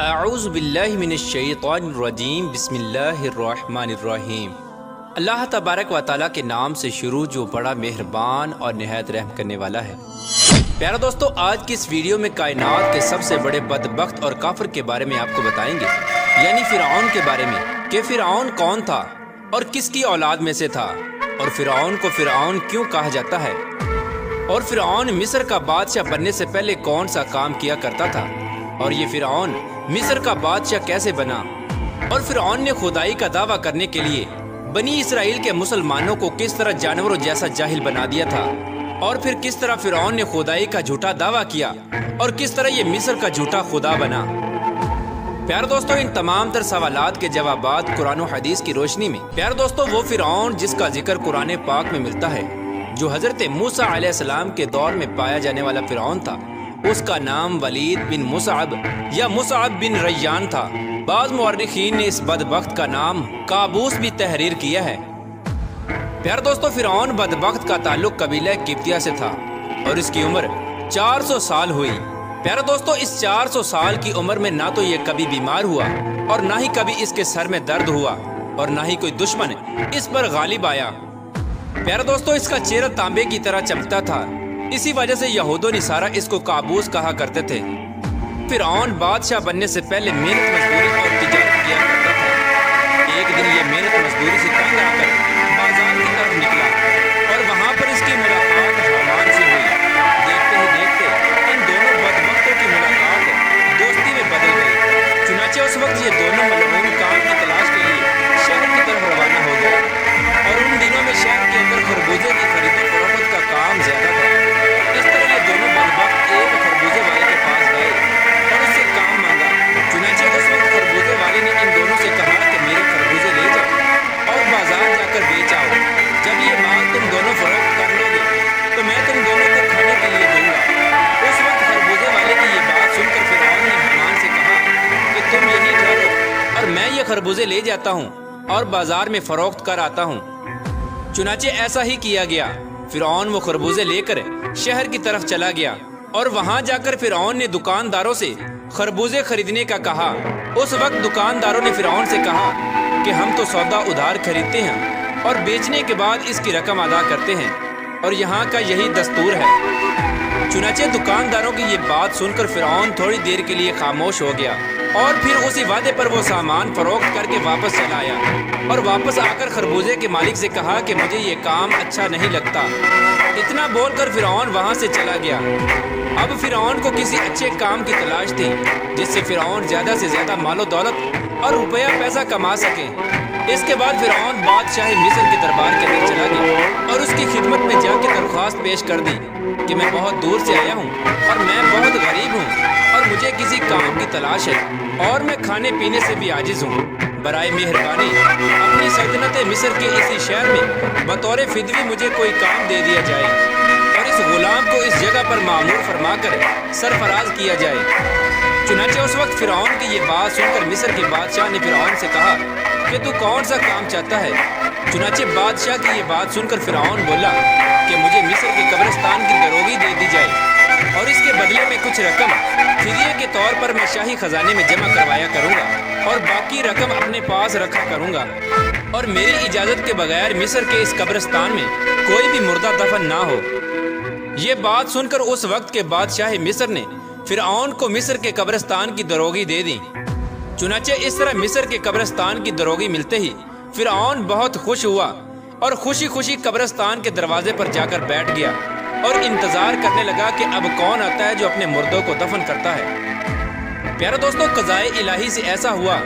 اعوذ باللہ من الشیطان الرجیم بسم اللہ الرحمن الرحیم۔ اللہ تبارک و تعالیٰ کے نام سے شروع جو بڑا مہربان اور نہایت رحم کرنے والا ہے۔ پیارا دوستو، آج کی اس ویڈیو میں کائنات کے سب سے بڑے بدبخت اور کافر کے بارے میں آپ کو بتائیں گے، یعنی فرعون کے بارے میں، کہ فرعون کون تھا اور کس کی اولاد میں سے تھا، اور فرعون کو فرعون کیوں کہا جاتا ہے، اور فرعون مصر کا بادشاہ بننے سے پہلے کون سا کام کیا کرتا تھا، اور یہ فرعون مصر کا بادشاہ کیسے بنا، اور فرعون نے خدائی کا دعویٰ کرنے کے لیے بنی اسرائیل کے مسلمانوں کو کس طرح جانوروں جیسا جاہل بنا دیا تھا، اور پھر کس طرح فرعون نے خدائی کا جھوٹا دعویٰ کیا اور کس طرح یہ مصر کا جھوٹا خدا بنا۔ پیارے دوستو، ان تمام تر سوالات کے جوابات قرآن و حدیث کی روشنی میں، پیارے دوستو، وہ فرعون جس کا ذکر قرآن پاک میں ملتا ہے، جو حضرت موسیٰ علیہ السلام کے دور میں پایا جانے والا فرعون تھا، اس کا نام ولید بن مصعب یا مصعب بن ریان تھا۔ بعض مورخین نے اس بدبخت کا نام قابوس بھی تحریر کیا ہے۔ پیارے دوستو، فرعون بدبخت کا تعلق قبیلہ قبطیہ سے تھا اور اس کی عمر 400 سال ہوئی۔ پیارے دوستو، اس 400 سال کی عمر میں نہ تو یہ کبھی بیمار ہوا اور نہ ہی کبھی اس کے سر میں درد ہوا اور نہ ہی کوئی دشمن اس پر غالب آیا۔ پیارے دوستو، اس کا چہرہ تانبے کی طرح چمکتا تھا، اسی وجہ سے یہود و نصارہ اس کو قابوس کہا کرتے تھے۔ فرعون بادشاہ بننے سے پہلے محنت مزدوری اور تجارت کیا کرتا تھا۔ ایک دن یہ محنت مزدوری سے تنگ آ کر بازار کی طرف نکلا اور وہاں پر اس کی ملاقات حامان سے ہوئی۔ دیکھتے ہی دیکھتے ان دونوں بدبختوں کی ملاقات دوستی میں بدل گئی۔ چنانچہ اس وقت یہ دونوں ملعون کام کی تلاش کے لیے شہر کی طرف روانہ ہو گئے، اور ان دنوں میں شہر کے اندر خربوزے کی خرید و فروخت کا کام زیادہ تھا۔ اس طرح یہ دونوں بدبخت ایک خربوزے والے کے پاس گئے اور اس سے کام مانگا۔ چنانچہ اس وقت خربوزے والے نے ان دونوں سے کہا کہ میرے خربوزے لے جاؤ اور بازار جا کر بیچ آؤ۔ جب یہ مال تم دونوں فروخت کر لو گے تو میں تم دونوں کو کھانے کے لیے دوں گا۔ اس وقت خربوزے والے کی یہ بات سن کر فرعون نے حامان سے کہا کہ تم یہیں ٹھہرو اور میں یہ خربوزے لے جاتا ہوں اور بازار میں فروخت کر آتا ہوں۔ چنانچہ ایسا ہی کیا گیا۔ فرعون وہ خربوزے لے کر شہر کی طرف چلا گیا اور وہاں جا کر فرعون نے دکانداروں سے خربوزے خریدنے کا کہا۔ اس وقت دکانداروں نے فرعون سے کہا کہ ہم تو سودا ادھار خریدتے ہیں اور بیچنے کے بعد اس کی رقم ادا کرتے ہیں، اور یہاں کا یہی دستور ہے۔ چنانچہ دکانداروں کی یہ بات سن کر فرعون تھوڑی دیر کے لیے خاموش ہو گیا، اور پھر اسی وعدے پر وہ سامان فروخت کر کے واپس چلا آیا، اور واپس آ کر خربوزے کے مالک سے کہا کہ مجھے یہ کام اچھا نہیں لگتا۔ اتنا بول کر فرعون وہاں سے چلا گیا۔ اب فرعون کو کسی اچھے کام کی تلاش تھی جس سے فرعون زیادہ سے زیادہ مال و دولت اور روپیہ پیسہ کما سکے۔ اس کے بعد فرعون بادشاہ مصر کے دربار کے اندر چلا گیا اور اس کی خدمت میں جا کے درخواست پیش کر دی کہ میں بہت دور سے آیا ہوں اور میں بہت غریب ہوں اور مجھے کسی کام کی تلاش ہے اور میں کھانے پینے سے بھی عاجز ہوں۔ برائے مہربانی اپنی سلطنت مصر کے اسی شہر میں بطور فدوی مجھے کوئی کام دے دیا جائے اور اس غلام کو اس جگہ پر مامور فرما کر سرفراز کیا جائے۔ چنانچہ اس وقت فرعون کی یہ بات سن کر مصر کے بادشاہ نے فرعون سے کہا کہ تو کون سا کام چاہتا ہے؟ چنانچہ بادشاہ کی یہ بات سن کر فرعون بولا کہ مجھے مصر کے قبرستان کی دروگی دے دی جائے اور اس کے بدلے میں کچھ رقم فدیے کے طور پر میں شاہی خزانے میں جمع کروایا کروں گا اور باقی رقم اپنے پاس رکھا کروں گا، اور میری اجازت کے بغیر مصر کے اس قبرستان میں کوئی بھی مردہ دفن نہ ہو۔ یہ بات سن کر اس وقت کے بادشاہ مصر نے فرعون کو مصر کے قبرستان کی دروگی دے دی۔ چنانچہ اس طرح مصر کے قبرستان کی دروگی ملتے ہی فرعون بہت خوش ہوا اور خوشی خوشی قبرستان کے دروازے پر جا کر بیٹھ گیا اور انتظار کرنے لگا کہ اب کون آتا ہے جو اپنے مردوں کو دفن کرتا ہے۔ پیارے دوستو، قضائے الہی سے ایسا ہوا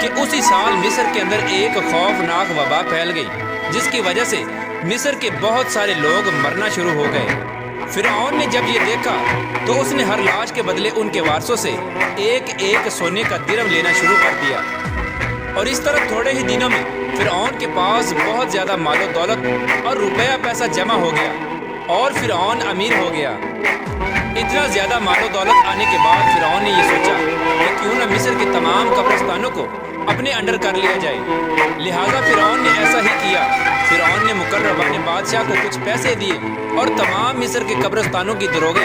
کہ اسی سال مصر کے اندر ایک خوفناک وبا پھیل گئی، جس کی وجہ سے مصر کے بہت سارے لوگ مرنا شروع ہو گئے۔ فرعون نے جب یہ دیکھا تو اس نے ہر لاش کے بدلے ان کے وارثوں سے ایک ایک سونے کا درم لینا شروع کر دیا، اور اس طرح تھوڑے ہی دنوں میں فرعون کے پاس بہت زیادہ مال و دولت اور روپیہ پیسہ جمع ہو گیا اور فرعون امیر ہو گیا۔ اتنا زیادہ مال و دولت آنے کے بعد فرعون نے یہ سوچا کہ کیوں نہ مصر کے تمام قبرستانوں کو اپنے انڈر کر لیا جائے، لہٰذا فرعون نے ایسا ہی کیا۔ فرعون نے مقربان بادشاہ کو کچھ پیسے دیے اور تمام مصر کے قبرستانوں کی دروگی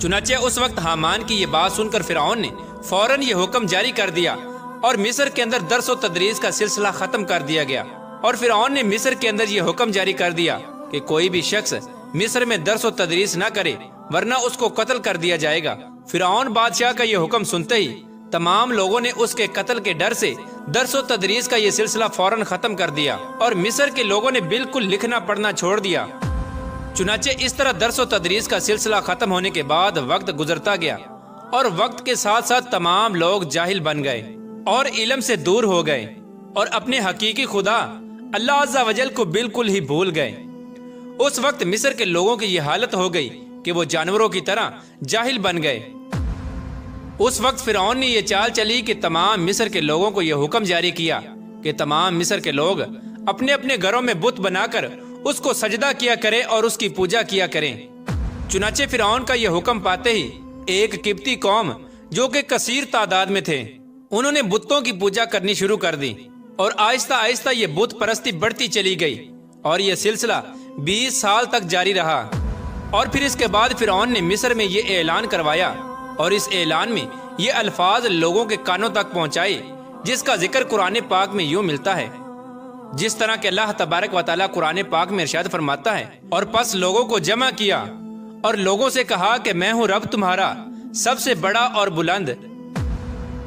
چنانچہ اس وقت حامان کی یہ بات سن کر فرعون نے فوراً یہ حکم جاری کر دیا اور مصر کے اندر درس و تدریس کا سلسلہ ختم کر دیا گیا۔ اور فرعون نے مصر کے اندر یہ حکم جاری کر دیا کہ کوئی بھی شخص مصر میں درس و تدریس نہ کرے ورنہ اس کو قتل کر دیا جائے گا۔ فرعون بادشاہ کا یہ حکم سنتے ہی تمام لوگوں نے اس کے قتل کے ڈر سے درس و تدریس کا یہ سلسلہ فوراً ختم کر دیا اور مصر کے لوگوں نے بالکل لکھنا پڑھنا چھوڑ دیا۔ چنانچہ اس طرح درس و تدریس کا سلسلہ ختم ہونے کے بعد وقت گزرتا گیا اور وقت کے ساتھ ساتھ تمام لوگ جاہل بن گئے اور علم سے دور ہو گئے اور اپنے حقیقی خدا اللہ عز و جل کو بالکل ہی بھول گئے۔ اس وقت مصر کے لوگوں کی یہ حالت ہو گئی کہ وہ جانوروں کی طرح جاہل بن گئے۔ اس وقت فرعون نے یہ چال چلی کہ تمام مصر کے لوگوں کو یہ حکم جاری کیا کہ تمام مصر کے لوگ اپنے اپنے گھروں میں بت بنا کر اس کو سجدہ کیا کریں اور اس کی پوجا کیا کریں۔ چنانچہ فرعون کا یہ حکم پاتے ہی ایک قبطی قوم جو کہ کثیر تعداد میں تھے، انہوں نے بتوں کی پوجا کرنی شروع کر دی اور آہستہ آہستہ یہ بت پرستی بڑھتی چلی گئی اور یہ سلسلہ 20 سال تک جاری رہا۔ اور پھر اس کے بعد فرعون نے مصر میں یہ اعلان کروایا اور اس اعلان میں یہ الفاظ لوگوں کے کانوں تک پہنچائے جس کا ذکر قرآن پاک میں یوں ملتا ہے، جس طرح کہ اللہ تبارک و تعالیٰ قرآن پاک میں ارشاد فرماتا ہے، اور پس لوگوں کو جمع کیا اور لوگوں سے کہا کہ میں ہوں رب تمہارا سب سے بڑا اور بلند۔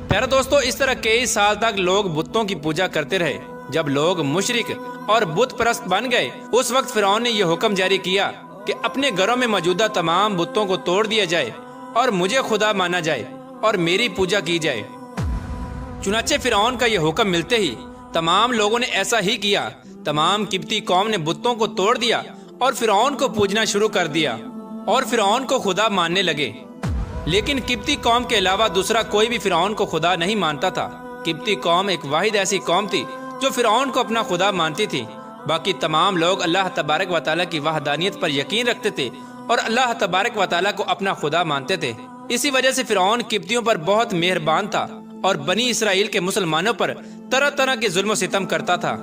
پیارے دوستو، اس طرح کئی سال تک لوگ بتوں کی پوجا کرتے رہے۔ جب لوگ مشرک اور بت پرست بن گئے، اس وقت فرعون نے یہ حکم جاری کیا کہ اپنے گھروں میں موجودہ تمام بتوں کو توڑ دیا جائے اور مجھے خدا مانا جائے اور میری پوجا کی جائے۔ چنانچہ فرعون کا یہ حکم ملتے ہی تمام لوگوں نے ایسا ہی کیا۔ تمام قبطی قوم نے بتوں کو توڑ دیا اور فرعون کو پوجنا شروع کر دیا اور فرعون کو خدا ماننے لگے۔ لیکن قبطی قوم کے علاوہ دوسرا کوئی بھی فرعون کو خدا نہیں مانتا تھا۔ قبطی قوم ایک واحد ایسی قوم تھی جو فرعون کو اپنا خدا مانتی تھی۔ باقی تمام لوگ اللہ تبارک و تعالیٰ کی وحدانیت پر یقین رکھتے تھے اور اللہ تبارک و تعالیٰ کو اپنا خدا مانتے تھے۔ اسی وجہ سے فرعون قبطیوں پر بہت مہربان تھا اور بنی اسرائیل کے مسلمانوں پر طرح طرح کے ظلم و ستم کرتا تھا،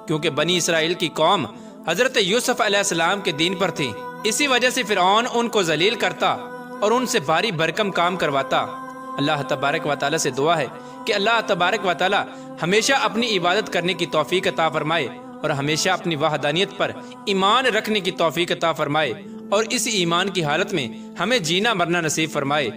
کیونکہ بنی اسرائیل کی قوم حضرت یوسف علیہ السلام کے دین پر تھی۔ اسی وجہ سے فرعون ان کو ذلیل کرتا اور ان سے بھاری بھرکم کام کرواتا۔ اللہ تبارک و تعالیٰ سے دعا ہے کہ اللہ تبارک و تعالیٰ ہمیشہ اپنی عبادت کرنے کی توفیق عطا فرمائے اور ہمیشہ اپنی وحدانیت پر ایمان رکھنے کی توفیق عطا فرمائے اور اس ایمان کی حالت میں ہمیں جینا مرنا نصیب فرمائے۔